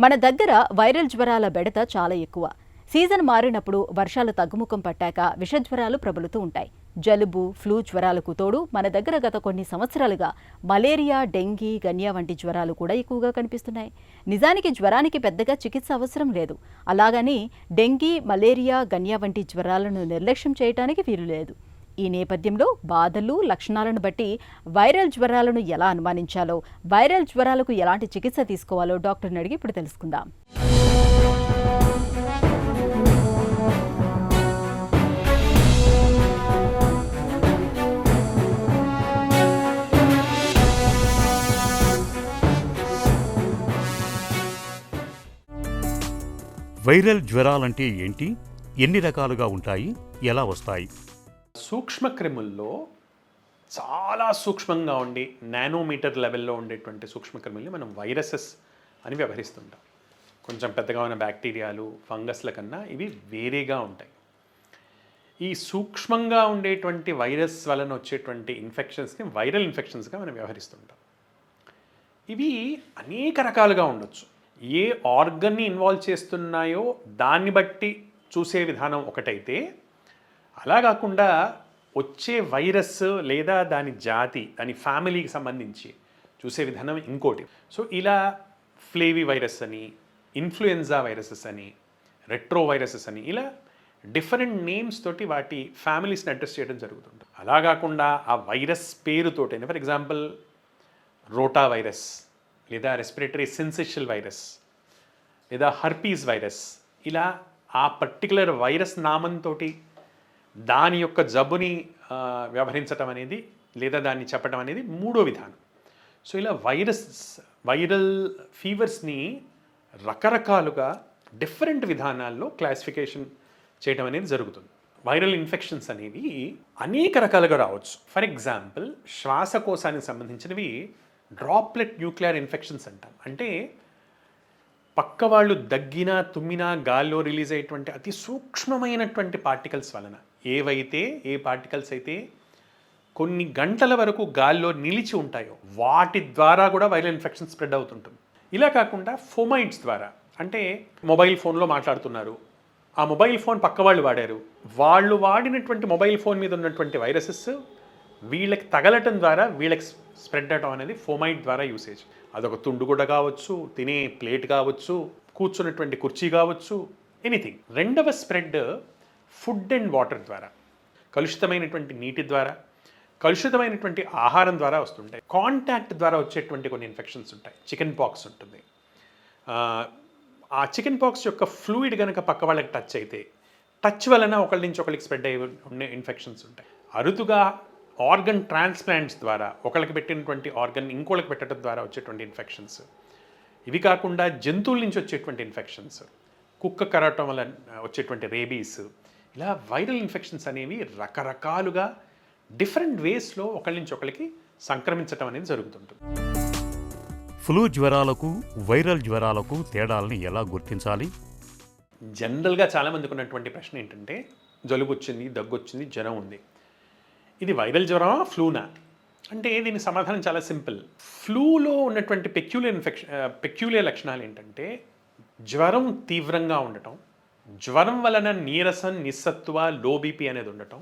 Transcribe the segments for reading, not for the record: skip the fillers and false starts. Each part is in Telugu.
మన దగ్గర వైరల్ జ్వరాల బెడత చాలా ఎక్కువ. సీజన్ మారినప్పుడు వర్షాలు తగ్గుముఖం పట్టాక విషజ్వరాలు ప్రబలుతూ ఉంటాయి. జలుబు, ఫ్లూ జ్వరాలకు తోడు మన దగ్గర గత కొన్ని సంవత్సరాలుగా మలేరియా, డెంగీ, గన్యా వంటి జ్వరాలు కూడా ఎక్కువగా కనిపిస్తున్నాయి. నిజానికి జ్వరానికి పెద్దగా చికిత్స అవసరం లేదు. అలాగని డెంగీ, మలేరియా, గన్యా వంటి జ్వరాలను నిర్లక్ష్యం చేయడానికి వీలు లేదు. ఈ నేపథ్యంలో బాధలు, లక్షణాలను బట్టి వైరల్ జ్వరాలను ఎలా అనుమానించాలో, వైరల్ జ్వరాలకు ఎలాంటి చికిత్స తీసుకోవాలో డాక్టర్ని అడిగి ఇప్పుడు తెలుసుకుందాం. వైరల్ జ్వరాలంటే ఏంటి? ఎన్ని రకాలుగా ఉంటాయి? ఎలా వస్తాయి? సూక్ష్మక్రిముల్లో చాలా సూక్ష్మంగా ఉండి నానోమీటర్ లెవెల్లో ఉండేటువంటి సూక్ష్మక్రిముల్ని మనం వైరసెస్ అని వ్యవహరిస్తుంటాం. కొంచెం పెద్దగా ఉన్న బ్యాక్టీరియాలు, ఫంగస్ల కన్నా ఇవి వేరేగా ఉంటాయి. ఈ సూక్ష్మంగా ఉండేటువంటి వైరస్ వలన వచ్చేటువంటి ఇన్ఫెక్షన్స్ని వైరల్ ఇన్ఫెక్షన్స్గా మనం వ్యవహరిస్తుంటాం. ఇవి అనేక రకాలుగా ఉండొచ్చు. ఏ ఆర్గన్ని ఇన్వాల్వ్ చేస్తున్నాయో దాన్ని బట్టి చూసే విధానం ఒకటైతే, అలా కాకుండా వచ్చే వైరస్ లేదా దాని జాతి, దాని ఫ్యామిలీకి సంబంధించి చూసే విధానం ఇంకోటి. సో ఇలా ఫ్లేవీ వైరస్ అని, ఇన్ఫ్లుయెన్జా వైరసెస్ అని, రెట్రో వైరసెస్ అని, ఇలా డిఫరెంట్ నేమ్స్ తోటి వాటి ఫ్యామిలీస్ని అడ్రస్ చేయడం జరుగుతుంది. అలా కాకుండా ఆ వైరస్ పేరుతోటి, ఫర్ ఎగ్జాంపుల్ రోటా వైరస్, లేదా రెస్పిరేటరీ సిన్సిషియల్ వైరస్, లేదా హర్పీస్ వైరస్, ఇలా ఆ పర్టికులర్ వైరస్ నామంతో దాని యొక్క జబ్బుని వ్యవహరించటం అనేది, లేదా దాన్ని చెప్పడం అనేది మూడో విధానం. సో ఇలా వైరల్ ఫీవర్స్ని రకరకాలుగా డిఫరెంట్ విధానాల్లో క్లాసిఫికేషన్ చేయడం అనేది జరుగుతుంది. వైరల్ ఇన్ఫెక్షన్స్ అనేవి అనేక రకాలుగా రావచ్చు. ఫర్ ఎగ్జాంపుల్ శ్వాసకోశానికి సంబంధించినవి డ్రాప్లెట్ న్యూక్లియర్ ఇన్ఫెక్షన్స్ అంటాం. అంటే పక్క వాళ్ళు దగ్గినా, తుమ్మినా గాల్లో రిలీజ్ అయ్యేటువంటి అతి సూక్ష్మమైనటువంటి పార్టికల్స్ వలన, ఏ పార్టికల్స్ అయితే కొన్ని గంటల వరకు గాల్లో నిలిచి ఉంటాయో వాటి ద్వారా కూడా వైరల్ ఇన్ఫెక్షన్ స్ప్రెడ్ అవుతుంటుంది. ఇలా కాకుండా ఫోమైట్స్ ద్వారా, అంటే మొబైల్ ఫోన్లో మాట్లాడుతున్నారు, ఆ మొబైల్ ఫోన్ పక్క వాళ్ళు వాడారు, వాళ్ళు వాడినటువంటి మొబైల్ ఫోన్ మీద ఉన్నటువంటి వైరసెస్ వీళ్ళకి తగలటం ద్వారా వీళ్ళకి స్ప్రెడ్ అవడం అనేది ఫోమైట్ ద్వారా యూసేజ్. అదొక తుండుగుడ్డ కావచ్చు, తినే ప్లేట్ కావచ్చు, కూర్చున్నటువంటి కుర్చీ కావచ్చు, ఎనీథింగ్. రెండవ స్ప్రెడ్ ఫుడ్ అండ్ వాటర్ ద్వారా, కలుషితమైనటువంటి నీటి ద్వారా, కలుషితమైనటువంటి ఆహారం ద్వారా వస్తుంటాయి. కాంటాక్ట్ ద్వారా వచ్చేటువంటి కొన్ని ఇన్ఫెక్షన్స్ ఉంటాయి. చికెన్ పాక్స్ ఉంటుంది. ఆ చికెన్ పాక్స్ యొక్క ఫ్లూయిడ్ కనుక పక్క వాళ్ళకి టచ్ అయితే, టచ్ వలన ఒకళ్ళ నుంచి ఒకరికి స్ప్రెడ్ అయ్యే ఉండే ఇన్ఫెక్షన్స్ ఉంటాయి. అరుదుగా ఆర్గన్ ట్రాన్స్ప్లాంట్స్ ద్వారా ఒకళ్ళకి పెట్టినటువంటి ఆర్గన్ ఇంకోళ్ళకి పెట్టడం ద్వారా వచ్చేటువంటి ఇన్ఫెక్షన్స్. ఇవి కాకుండా జంతువుల నుంచి వచ్చేటువంటి ఇన్ఫెక్షన్స్, కుక్క కరవటం వల్ల వచ్చేటువంటి రేబీస్, ఇలా వైరల్ ఇన్ఫెక్షన్స్ అనేవి రకరకాలుగా డిఫరెంట్ వేస్లో ఒకళ్ళ నుంచి ఒకరికి సంక్రమించడం అనేది జరుగుతుంటుంది. ఫ్లూ జ్వరాలకు, వైరల్ జ్వరాలకు తేడాలని ఎలా గుర్తించాలి? జనరల్గా చాలామందికి ఉన్నటువంటి ప్రశ్న ఏంటంటే, జలుబు వచ్చింది, దగ్గు వచ్చింది, జ్వరం ఉంది, ఇది వైరల్ జ్వరమా, ఫ్లూనా అంటే దీనికి సమాధానం చాలా సింపుల్. ఫ్లూలో ఉన్నటువంటి పెక్యులియర్ లక్షణాలు ఏంటంటే, జ్వరం తీవ్రంగా ఉండటం, జ్వరం వలన నీరసం, నిస్సత్తువ, లో బీపీ అనేది ఉండటం,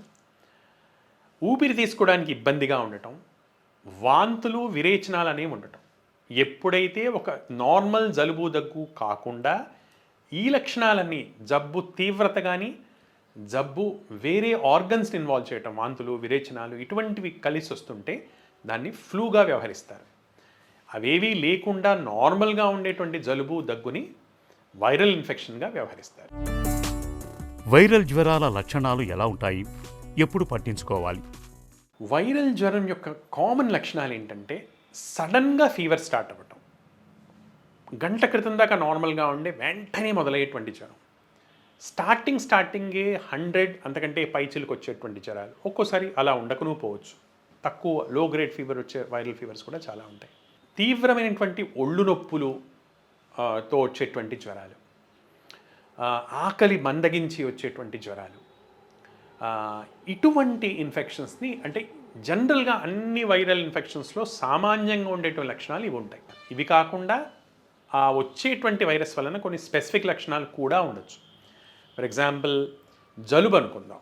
ఊపిరి తీసుకోవడానికి ఇబ్బందిగా ఉండటం, వాంతులు, విరేచనాలు అనేవి ఉండటం. ఎప్పుడైతే ఒక నార్మల్ జలుబు, దగ్గు కాకుండా ఈ లక్షణాలన్నీ, జబ్బు తీవ్రత కానీ, జబ్బు వేరే ఆర్గన్స్ని ఇన్వాల్వ్ చేయటం, వాంతులు, విరేచనాలు, ఇటువంటివి కలిసి వస్తుంటే దాన్ని ఫ్లూగా వ్యవహరిస్తారు. అవేవీ లేకుండా నార్మల్గా ఉండేటువంటి జలుబు, దగ్గుని వైరల్ ఇన్ఫెక్షన్గా వ్యవహరిస్తారు. వైరల్ జ్వరాల లక్షణాలు ఎలా ఉంటాయి? ఎప్పుడు పట్టించుకోవాలి? వైరల్ జ్వరం యొక్క కామన్ లక్షణాలు ఏంటంటే, సడన్గా ఫీవర్ స్టార్ట్ అవ్వటం, గంట క్రితం దాకా నార్మల్గా ఉండే వెంటనే మొదలయ్యేటువంటి జ్వరం, స్టార్టింగే 100 అంతకంటే పైచిలకు వచ్చేటువంటి జ్వరాలు, ఒక్కోసారి అలా ఉండకనూ పోవచ్చు. తక్కువ లో గ్రేడ్ ఫీవర్ వచ్చే వైరల్ ఫీవర్స్ కూడా చాలా ఉంటాయి. తీవ్రమైనటువంటి ఒళ్ళు నొప్పులు తో వచ్చేటువంటి జ్వరాలు, ఆకలి మందగించి వచ్చేటువంటి జ్వరాలు, ఇటువంటి ఇన్ఫెక్షన్స్ని, అంటే జనరల్గా అన్ని వైరల్ ఇన్ఫెక్షన్స్లో సామాన్యంగా ఉండేటువంటి లక్షణాలు ఇవి ఉంటాయి. ఇవి కాకుండా ఆ వచ్చేటువంటి వైరస్ వలన కొన్ని స్పెసిఫిక్ లక్షణాలు కూడా ఉండొచ్చు. ఫర్ ఎగ్జాంపుల్ జలుబు అనుకుందాం.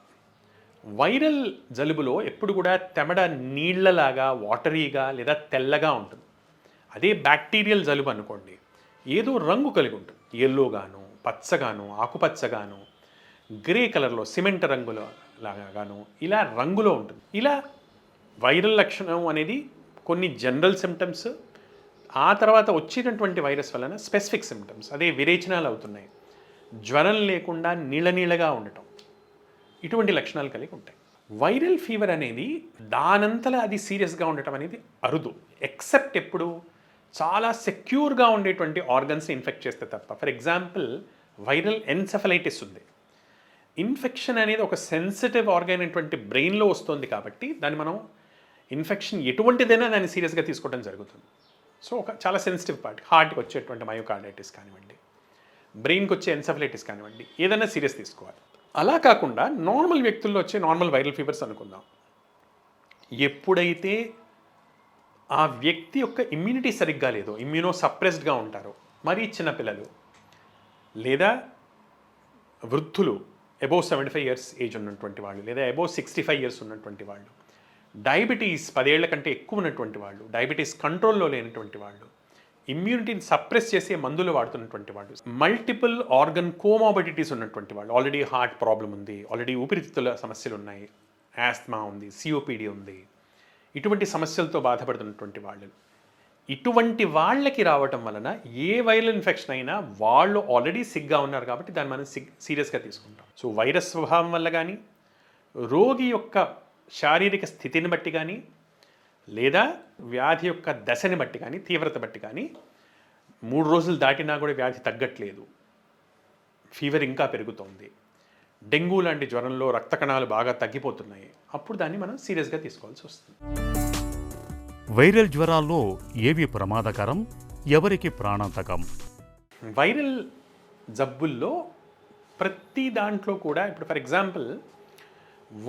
వైరల్ జలుబులో ఎప్పుడు కూడా తెమడ నీళ్లలాగా వాటరీగా లేదా తెల్లగా ఉంటుంది. అదే బ్యాక్టీరియల్ జలుబు అనుకోండి, ఏదో రంగు కలిగి ఉంటుంది. ఎల్లోగాను, పచ్చగాను, ఆకుపచ్చగాను, గ్రే కలర్లో సిమెంట్ రంగులో లాగాను ఇలా రంగులో ఉంటుంది. ఇలా వైరల్ లక్షణం అనేది కొన్ని జనరల్ సిమ్టమ్స్, ఆ తర్వాత వచ్చినటువంటి వైరస్ వలన స్పెసిఫిక్ సిమ్టమ్స్, అదే విరేచనాలు అవుతున్నాయి, జ్వరం లేకుండా నీళ్ళగా ఉండటం, ఇటువంటి లక్షణాలు కలిగి ఉంటాయి. వైరల్ ఫీవర్ అనేది దానంతలా అది సీరియస్గా ఉండటం అనేది అరుదు, ఎక్సెప్ట్ ఎప్పుడు చాలా సెక్యూర్గా ఉండేటువంటి ఆర్గన్స్ని ఇన్ఫెక్ట్ చేస్తే తప్ప. ఫర్ ఎగ్జాంపుల్ వైరల్ ఎన్సెఫలైటిస్ ఉంది. ఇన్ఫెక్షన్ అనేది ఒక సెన్సిటివ్ ఆర్గాన్ అయినటువంటి బ్రెయిన్లో వస్తుంది కాబట్టి దాన్ని మనం ఇన్ఫెక్షన్ ఎటువంటిదైనా దాన్ని సీరియస్గా తీసుకోవడం జరుగుతుంది. సో ఒక చాలా సెన్సిటివ్ పార్ట్, హార్ట్కి వచ్చేటువంటి మయోకార్డైటిస్ కానివ్వండి, బ్రెయిన్కి వచ్చే ఎన్సెఫలైటిస్ కానివ్వండి, ఏదైనా సీరియస్ తీసుకోవాలి. అలా కాకుండా నార్మల్ వ్యక్తుల్లో వచ్చే నార్మల్ వైరల్ ఫీవర్స్ అనుకుందాం. ఎప్పుడైతే ఆ వ్యక్తి యొక్క ఇమ్యూనిటీ సరిగ్గా లేదో, ఇమ్యూనో సప్రెస్డ్గా ఉంటారో, మరీ చిన్నపిల్లలు లేదా వృద్ధులు, అబోవ్ 75 ఇయర్స్ ఏజ్ ఉన్నటువంటి వాళ్ళు, లేదా అబోవ్ 65 ఇయర్స్ ఉన్నటువంటి వాళ్ళు, డయాబెటీస్ 10 ఏళ్ల కంటే ఎక్కువ ఉన్నటువంటి వాళ్ళు, డయాబెటీస్ కంట్రోల్లో లేనటువంటి వాళ్ళు, ఇమ్యూనిటీని సప్రెస్ చేసే మందులు వాడుతున్నటువంటి వాళ్ళు, మల్టిపుల్ ఆర్గన్ కోమాబిడిటీస్ ఉన్నటువంటి వాళ్ళు, ఆల్రెడీ హార్ట్ ప్రాబ్లం ఉంది, ఆల్రెడీ ఊపిరితిత్తుల సమస్యలు ఉన్నాయి, ఆస్మా ఉంది, సిఓపిడి ఉంది, ఇటువంటి సమస్యలతో బాధపడుతున్నటువంటి వాళ్ళు, ఇటువంటి వాళ్ళకి రావటం వలన ఏ వైరల్ ఇన్ఫెక్షన్ అయినా వాళ్ళు ఆల్రెడీ సిగ్గా ఉన్నారు కాబట్టి దాన్ని మనం సీరియస్గా తీసుకుంటాం. సో వైరస్ స్వభావం వల్ల కానీ, రోగి యొక్క శారీరక స్థితిని బట్టి కానీ, లేదా వ్యాధి యొక్క దశని బట్టి కానీ, తీవ్రత బట్టి కానీ, 3 రోజులు దాటినా కూడా వ్యాధి తగ్గట్లేదు, ఫీవర్ ఇంకా పెరుగుతోంది, డెంగ్యూ లాంటి జ్వరంలో రక్త కణాలు బాగా తగ్గిపోతున్నాయి, అప్పుడు దాన్ని మనం సీరియస్గా తీసుకోవాల్సి వస్తుంది. వైరల్ జ్వరాల్లో ఏవి ప్రమాదకరం, ఎవరికి ప్రాణాంతకం? వైరల్ జబ్బుల్లో ప్రతి దాంట్లో కూడా ఇప్పుడు ఫర్ ఎగ్జాంపుల్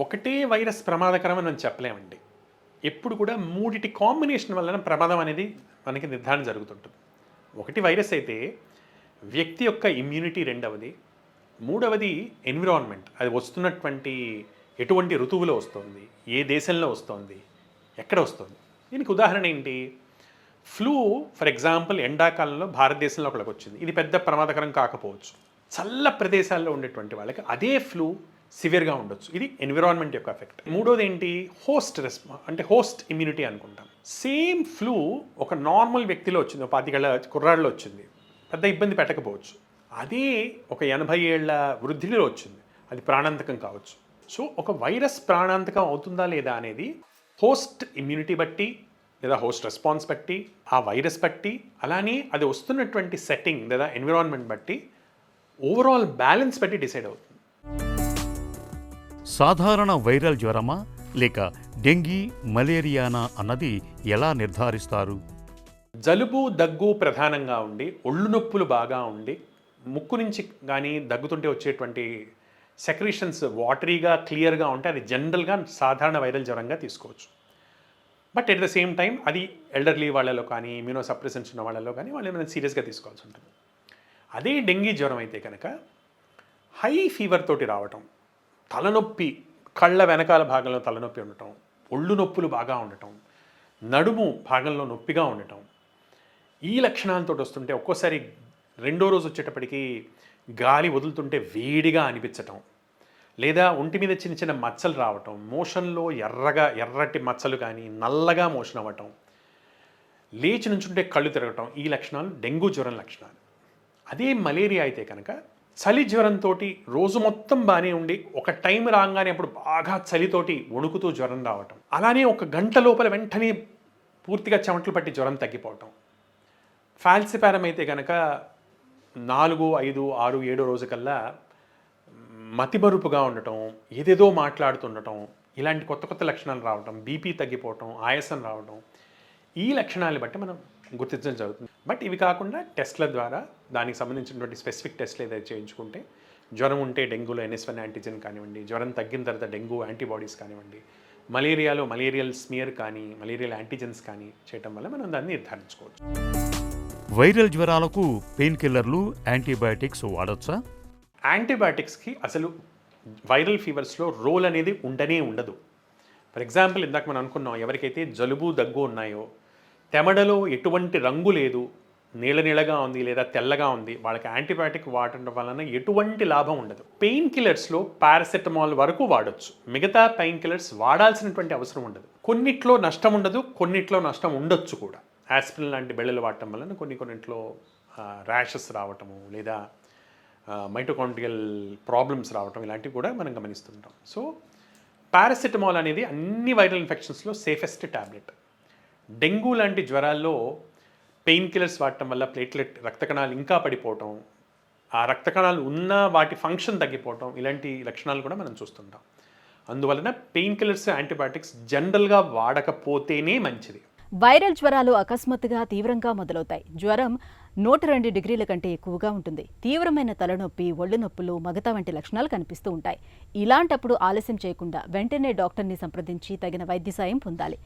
ఒకటే వైరస్ ప్రమాదకరం అని మనం చెప్పలేమండి. ఎప్పుడు కూడా 3 కాంబినేషన్ వలన ప్రమాదం అనేది మనకి నిర్ధారణ జరుగుతుంటుంది. ఒకటి వైరస్ అయితే వ్యక్తి యొక్క ఇమ్యూనిటీ రెండవది, మూడవది ఎన్విరాన్మెంట్, అది వస్తున్నటువంటి ఎటువంటి ఋతువులో వస్తుంది, ఏ దేశంలో వస్తుంది, ఎక్కడ వస్తుంది. దీనికి ఉదాహరణ ఏంటి? ఫ్లూ ఫర్ ఎగ్జాంపుల్ ఎండాకాలంలో భారతదేశంలో ఒకళ్ళకి వచ్చింది, ఇది పెద్ద ప్రమాదకరం కాకపోవచ్చు. చల్ల ప్రదేశాల్లో ఉండేటువంటి వాళ్ళకి అదే ఫ్లూ సివియర్గా ఉండొచ్చు, ఇది ఎన్విరాన్మెంట్ యొక్క ఎఫెక్ట్. మూడోది ఏంటి? హోస్ట్ అంటే హోస్ట్ ఇమ్యూనిటీ అనుకుంటాం. సేమ్ ఫ్లూ ఒక నార్మల్ వ్యక్తిలో వచ్చింది, 25 ఏళ్ల కుర్రాడిలో వచ్చింది, పెద్ద ఇబ్బంది పెట్టకపోవచ్చు. అదే ఒక 80 ఏళ్ల వృద్ధిలో వచ్చింది, అది ప్రాణాంతకం కావచ్చు. సో ఒక వైరస్ ప్రాణాంతకం అవుతుందా లేదా అనేది హోస్ట్ ఇమ్యూనిటీ బట్టి, లేదా హోస్ట్ రెస్పాన్స్ బట్టి, ఆ వైరస్ బట్టి, అలానే అది వస్తున్నటువంటి సెట్టింగ్ లేదా ఎన్విరాన్మెంట్ బట్టి, ఓవరాల్ బ్యాలెన్స్ బట్టి డిసైడ్ అవుతుంది. సాధారణ వైరల్ జ్వరమా లేక డెంగీ, మలేరియానా అన్నది ఎలా నిర్ధారిస్తారు? జలుబు, దగ్గు ప్రధానంగా ఉండి, ఒళ్ళు నొప్పులు బాగా ఉండి, ముక్కు నుంచి కానీ దగ్గుతుంటే వచ్చేటువంటి సెక్రీషన్స్ వాటరీగా క్లియర్గా ఉంటే అది జనరల్గా సాధారణ వైరల్ జ్వరంగా తీసుకోవచ్చు. But at the same time అది ఎల్డర్లీ వాళ్ళలో కానీ, ఇమ్యూనో సప్రెసెన్స్ ఉన్న వాళ్ళలో కానీ వాళ్ళు ఏమైనా సీరియస్గా తీసుకోవాల్సి ఉంటుంది. అదే డెంగీ జ్వరం అయితే కనుక హై ఫీవర్ తోటి రావటం, తలనొప్పి, కళ్ళ వెనకాల భాగంలో తలనొప్పి ఉండటం, ఒళ్ళు నొప్పులు బాగా ఉండటం, నడుము భాగంలో నొప్పిగా ఉండటం, ఈ లక్షణాలతో వస్తుంటే ఒక్కోసారి రెండో రోజు వచ్చేటప్పటికి గాలి వదులుతుంటే వేడిగా అనిపించటం, లేదా ఒంటి మీద చిన్న చిన్న మచ్చలు రావటం, మోషన్లో ఎర్రటి మచ్చలు కానీ నల్లగా మోషన్ అవ్వటం, లేచి నుంచుంటే కళ్ళు తిరగటం, ఈ లక్షణాలు డెంగ్యూ జ్వరం లక్షణాలు. అదే మలేరియా అయితే కనుక చలి జ్వరంతో రోజు మొత్తం బాగానే ఉండి ఒక టైం రాగానే అప్పుడు బాగా చలితోటి వణుకుతూ జ్వరం రావటం, అలానే ఒక గంట లోపల వెంటనే పూర్తిగా చెమటలు పట్టి జ్వరం తగ్గిపోవటం. ఫాల్సిపారం అయితే కనుక 4, 5, 6, 7 రోజు కల్లా మతిమరుపుగా ఉండటం, ఏదేదో మాట్లాడుతుండటం, ఇలాంటి కొత్త కొత్త లక్షణాలు రావటం, బీపీ తగ్గిపోవటం, ఆయాసం రావటం, ఈ లక్షణాలు బట్టి మనం గుర్తించడం జరుగుతుంది. బట్ ఇవి కాకుండా టెస్ట్ల ద్వారా దానికి సంబంధించినటువంటి స్పెసిఫిక్ టెస్ట్లు ఏదైతే చేయించుకుంటే, జ్వరం ఉంటే డెంగ్యూలో NS1 యాంటీజెన్ కానివ్వండి, జ్వరం తగ్గిన తర్వాత డెంగ్యూ యాంటీబాడీస్ కానివ్వండి, మలేరియాలో మలేరియల్ స్మియర్ కానీ, మలేరియల్ యాంటీజెన్స్ కానీ చేయటం వల్ల మనం దాన్ని నిర్ధారించుకోవచ్చు. వైరల్ జ్వరాలకు పెయిన్ కిల్లర్లు, యాంటీబయాటిక్స్ వాడొచ్చా? యాంటీబయాటిక్స్కి అసలు వైరల్ ఫీవర్స్లో రోల్ అనేది ఉండనే ఉండదు. ఫర్ ఎగ్జాంపుల్ ఇందాక మనం అనుకున్నాం, ఎవరికైతే జలుబు దగ్గు ఉన్నాయో, తెమడలో ఎటువంటి రంగు లేదు, నీళ్ళగా ఉంది లేదా తెల్లగా ఉంది, వాళ్ళకి యాంటీబయాటిక్ వాడటం వలన ఎటువంటి లాభం ఉండదు. పెయిన్ కిల్లర్స్లో పారాసెటమాల్ వరకు వాడొచ్చు, మిగతా పెయిన్ కిల్లర్స్ వాడాల్సినటువంటి అవసరం ఉండదు. కొన్నిట్లో నష్టం ఉండదు, కొన్నిట్లో నష్టం ఉండొచ్చు కూడా. ఆస్పిరిన్ లాంటి బిళ్ళలు వాడటం వలన కొన్నింట్లో ర్యాషెస్ రావటము లేదా మైటోకాండ్రియల్ ప్రాబ్లమ్స్ రావటం ఇలాంటివి కూడా మనం గమనిస్తుంటాం. సో పారాసెటమాల్ అనేది అన్ని వైరల్ ఇన్ఫెక్షన్స్లో సేఫెస్ట్ ట్యాబ్లెట్. డెంగ్యూ లాంటి జ్వరాల్లో పెయిన్ కిల్లర్స్ వాడటం వల్ల ప్లేట్లెట్ రక్త కణాలు ఇంకా పడిపోవటం, ఆ రక్త కణాలు ఉన్న వాటి ఫంక్షన్ తగ్గిపోవటం, ఇలాంటి లక్షణాలు కూడా మనం చూస్తుంటాం. అందువలన పెయిన్ కిల్లర్స్, యాంటీబయాటిక్స్ జనరల్గా వాడకపోతేనే మంచిది. వైరల్ జ్వరాలు అకస్మాత్తుగా తీవ్రంగా మొదలవుతాయి. జ్వరం 102 డిగ్రీల కంటే ఎక్కువగా ఉంటుంది. తీవ్రమైన తలనొప్పి, ఒళ్ళు నొప్పులు, మగత వంటి లక్షణాలు కనిపిస్తూ ఉంటాయి. ఇలాంటప్పుడు ఆలస్యం చేయకుండా వెంటనే డాక్టర్ని సంప్రదించి తగిన వైద్య సాయం పొందాలి.